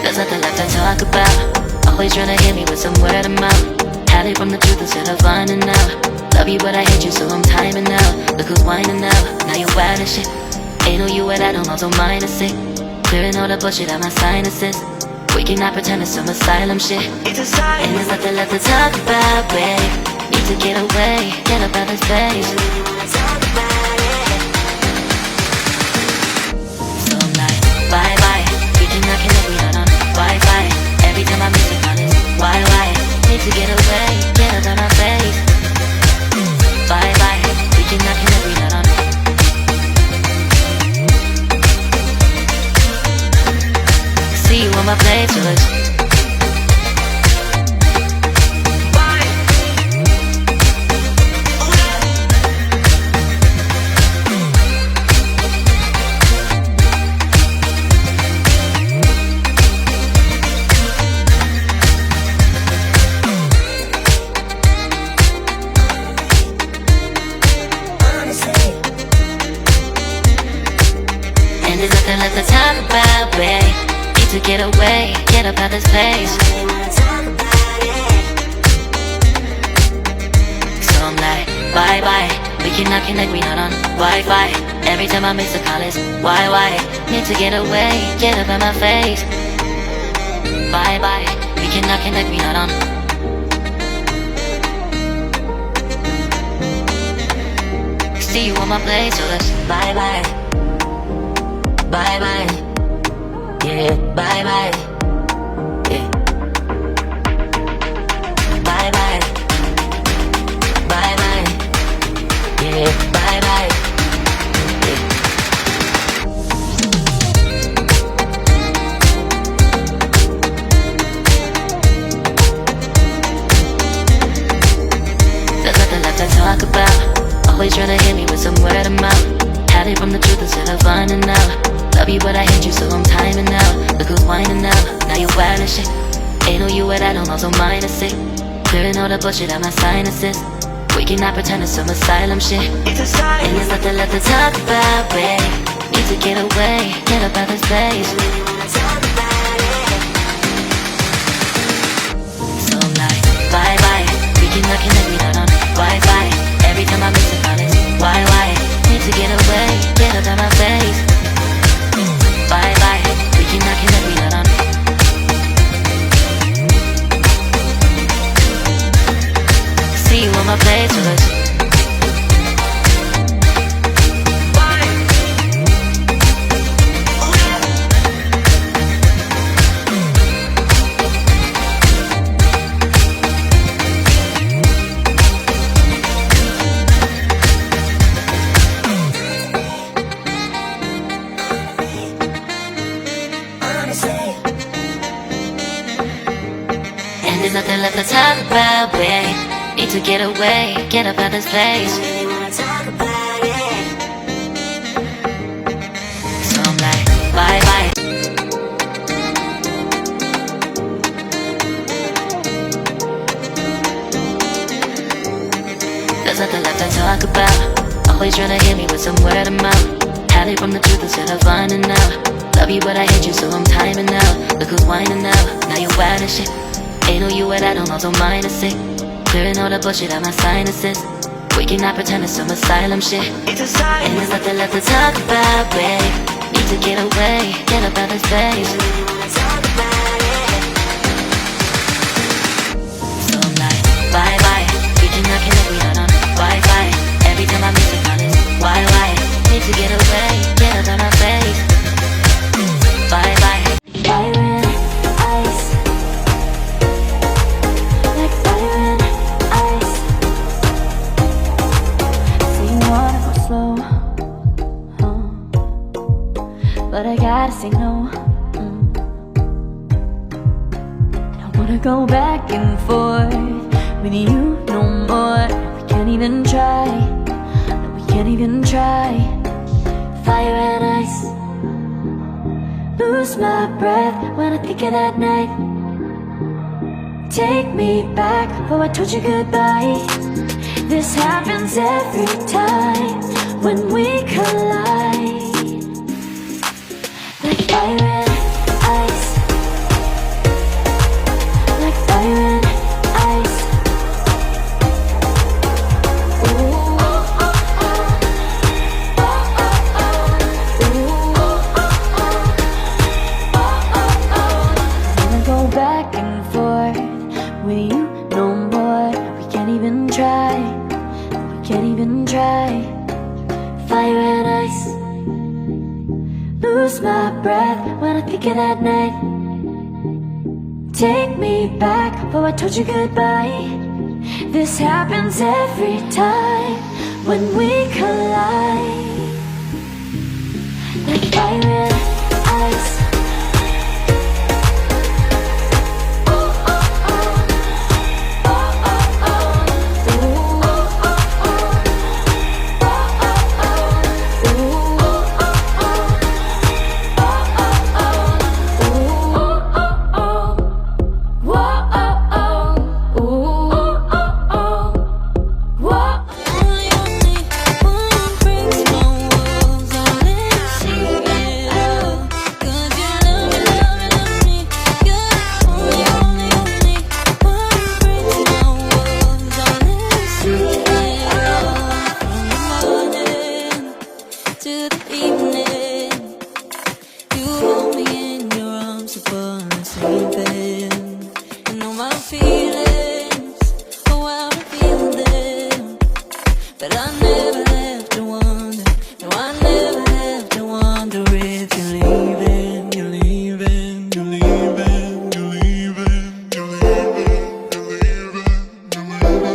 There's nothing left to talk about. Always trying to hit me with some word of mouth. Hide it from the truth instead of finding out. Love you but I hate you so I'm timing out. Look who's whining now, now you're wild and shit. Ain't no you at all, don't mind is sick. Clearing all the bullshit out my sinuses. We cannot pretend it's some asylum shit. And there's nothing left to talk about, babe. Need to get away, get up out of space. So I'm like, bye bye. We cannot connect, we not on Wi-Fi. Every time I miss it, on it, why? Need to get away, get up out my face. Bye bye. We cannot connect, we not on. See you on my playlist. And there's nothing left to talk about, babe. Need to get away, get up out this place. So I'm like, bye bye. We cannot connect, we not on Wi-Fi. Every time I miss a call it's why? Need to get away, get up out my face. Bye bye. We cannot connect, we not on. See you on my place, so let's bye bye. Bye bye, yeah, bye bye, yeah. Bye bye, bye bye, yeah, bye bye, yeah. There's nothing left to talk about. Always trying to hit me with some word of mouth. Hide it from the truth instead of finding out. Love you but I hate you so I'm timing out. Look who's whining now, now you're wild and shit. Ain't no you at all, don't mind is sick. Clearing all the bullshit out my sinuses. We cannot pretend it's some asylum shit. And there's nothing left to talk about, babe. Need to get away, get up out this place. So I'm like, bye bye. We cannot connect, we not on Wi-Fi. Every time I miss a call it's why? Need to get away, get up out my face. Bye bye, we cannot connect, we not on. See you on my playlist. And there's nothing left to talk about, babe. Need to get away, get up out this place. So I'm like, bye bye. There's nothing left to talk about. Always trying to hit me with some word of mouth. Hide it from the truth instead of finding out. Love you but I hate you so I'm timing out. Look who's whining now, now you're wild and shit. Ain't no you at all, don't mind is sick. Clearing all the bullshit out my sinuses. We cannot pretend it's some asylum shit. And there's nothing left to talk about, babe. Need to get away, get up out this place. So I'm like, bye bye. We cannot connect, we not on Wi-Fi. Every time I miss a call it's why? Need to get away, get up out my face. Bye bye. But I gotta say no. I don't wanna go back and forth with you no more. We can't even try. No, we can't even try. Fire and ice. Lose my breath when I think of that night. Take me back, oh I told you goodbye. This happens every time when we collide. Like fire and ice. Like fire and ice. Ooh, oh, oh, oh. Oh, oh, oh. Ooh, oh, oh, oh. Oh, oh, oh. Wanna go back and forth with you no more. We can't even try. We can't even try. Fire and ice. Lose my breath when I think of that night. Take me back before I told you goodbye. This happens every time when we collide. Like fire and ice. Oh, oh, oh. Oh, oh, oh. Ooh, oh, oh, oh. Oh, oh, oh. Ooh, oh, oh, oh. To the evening, you hold me in your arms upon the sleeping. You know my feelings, oh how I feel them. But I never have to wonder, no I never have to wonder if you're leaving, you're leaving, you're leaving, you're leaving, you're leaving, you're leaving, you're leaving.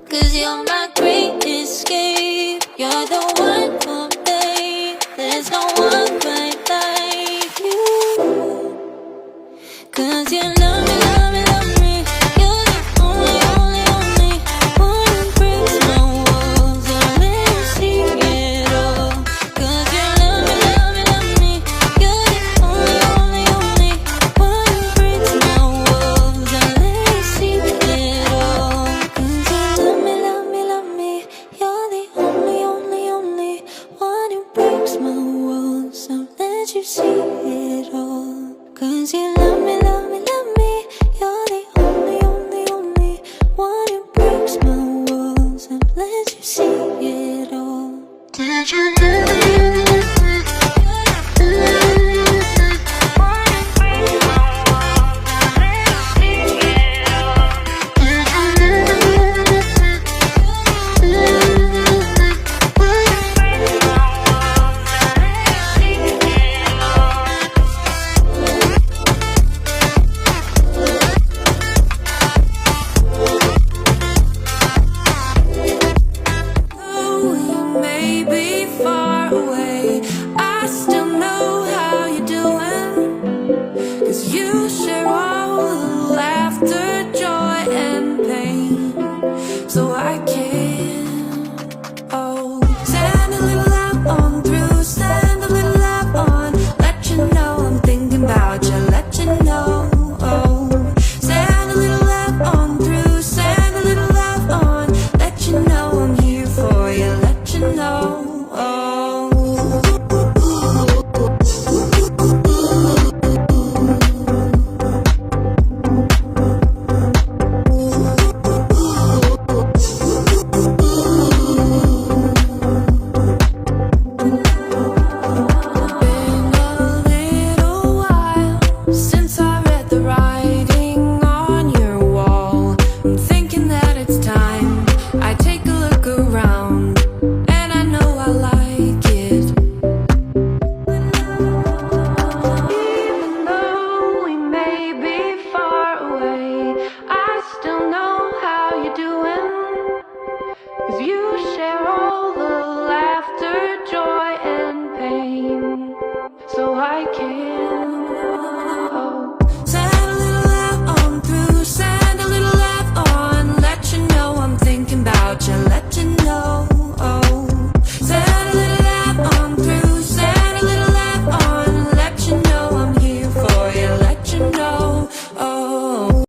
'Cause you're my great escape, you're the one for me. There's no one quite like you. 'Cause you love me, love me, love me. You're the only, only, only one who breaks my walls and lets me see it all. 'Cause you love me, love me, love me. You're the only, only, only one who breaks my walls and lets me see it all. 'Cause you love me, love me, love me. You're the only, only, only one who breaks my walls and lets you see it all. 'Cause you love me, love me, love me. You're the only, only, only one who breaks my walls and lets you see it all. Did you